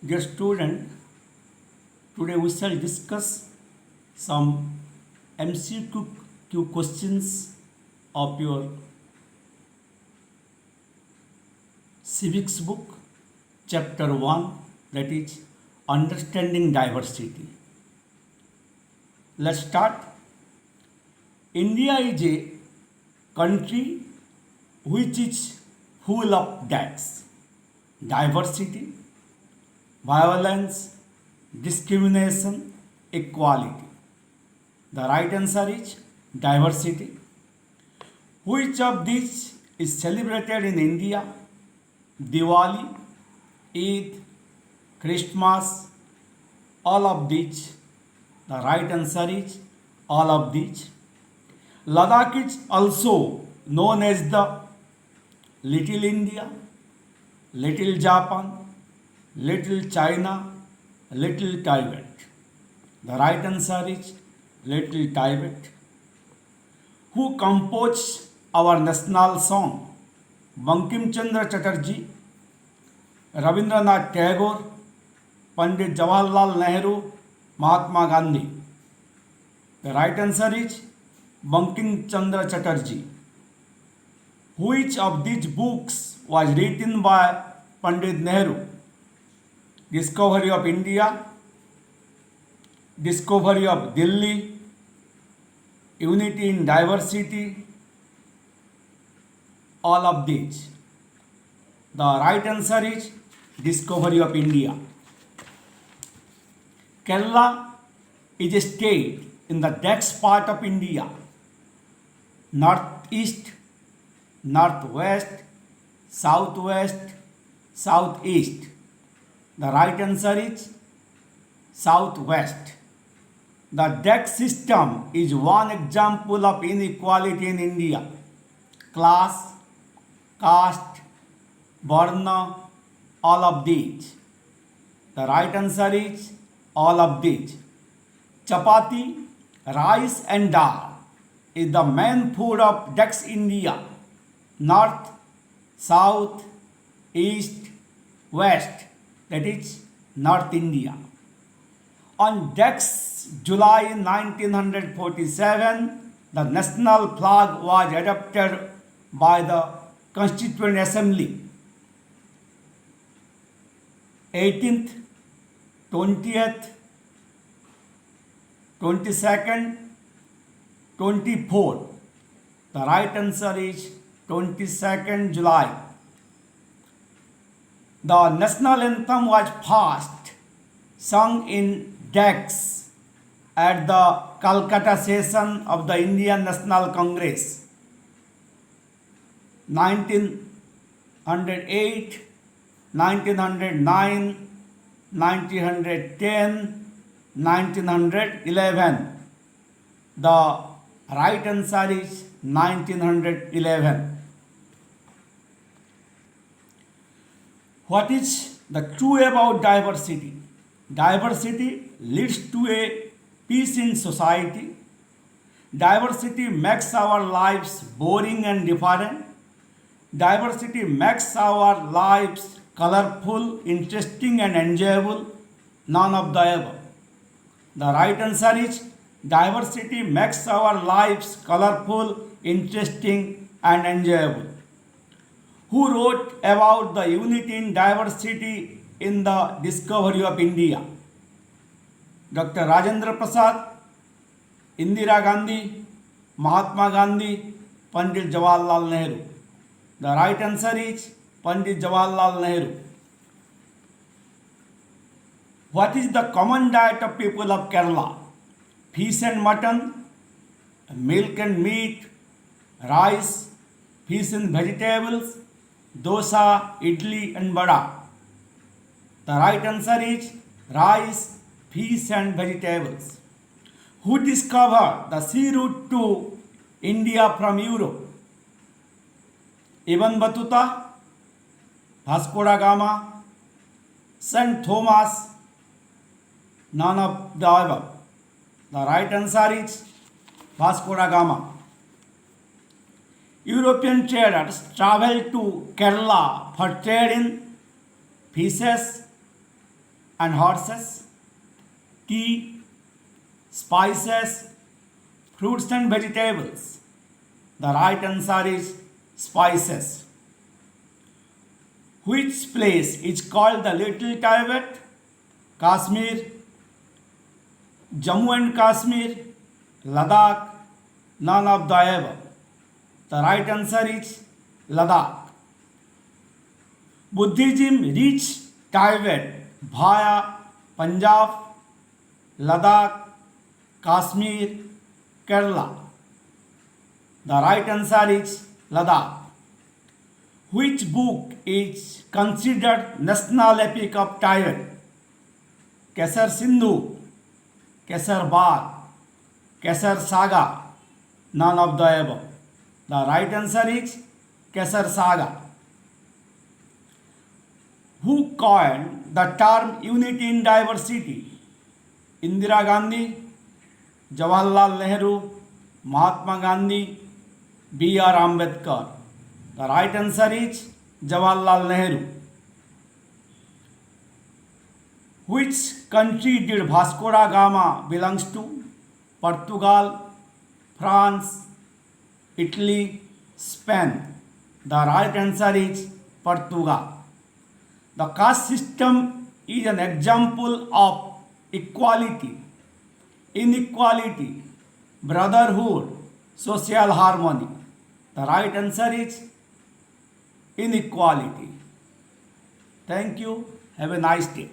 Dear student, today we shall discuss some MCQ questions of your civics book, chapter 1, that is understanding diversity. Let's start. India is a country which is full of gaps, diversity, violence, discrimination, equality. The right answer is diversity. Which of these is celebrated in India? Diwali, Eid, Christmas, all of these. The right answer is all of these. Ladakh is also known as the Little India, Little Japan, Little China, Little Tibet. The right answer is Little Tibet. Who composed our national song? Bankim Chandra Chatterjee, Rabindranath Tagore, Pandit Jawaharlal Nehru, Mahatma Gandhi. The right answer is Bankim Chandra Chatterjee. Which of these books was written by Pandit Nehru? Discovery of India, Discovery of Delhi, Unity in Diversity, all of these. The right answer is Discovery of India. Kerala is a state in the next part of India. Northeast, northwest, southwest, southeast. The right answer is southwest. The tax system is one example of inequality in India. Class, caste, varna, all of these. The right answer is all of these. Chapati, rice and dal is the main food of Dax India. North, south, east, west, that is North India. On Dax July 1947, the national flag was adopted by the Constituent Assembly. 18th, 20th, 22nd, 24th. The right answer is 22nd July. The national anthem was first sung in Dax at the Calcutta session of the Indian National Congress. 1908, 1909, 1910, 1911. The right answer is 1911. What is the true about diversity? Diversity leads to a peace in society. Diversity makes our lives boring and different. Diversity makes our lives colorful, interesting, and enjoyable. None of the above. The right answer is diversity makes our lives colorful, interesting, and enjoyable. Who wrote about the unity in diversity in the discovery of India? Dr. Rajendra Prasad, Indira Gandhi, Mahatma Gandhi, Pandit Jawaharlal Nehru. The right answer is Pandit Jawaharlal Nehru. What is the common diet of people of Kerala? Fish and mutton, milk and meat, rice, fish and vegetables, dosa, idli and vada. The right answer is rice, fish and vegetables. Who discovered the sea route to India from Europe? Ibn Battuta, Vasco da Gama, St. Thomas, none of the above. The right answer is Vasco da Gama. European traders traveled to Kerala for trade in fishes, and horses. Tea, spices, fruits and vegetables. The right answer is spices. Which place is called the Little Tibet? Kashmir, Jammu and Kashmir, Ladakh, none of the above. The right answer is Ladakh. Buddhism reached Tibet via Punjab, Ladakh, Kashmir, Kerala. The right answer is Ladakh. Which book is considered national epic of Tibet? Kesar Sindhu, Kesar Bagh, Kesar Saga, none of the above. The right answer is Kesar Saga. Who coined the term unity in diversity? Indira Gandhi, Jawaharlal Nehru, Mahatma Gandhi, B.R. Ambedkar. The right answer is Jawaharlal Nehru. Which country did Vasco da Gama belongs to? Portugal, France, Italy, Spain. The right answer is Portugal. The caste system is an example of equality, inequality, brotherhood, social harmony. The right answer is inequality. Thank you. Have a nice day.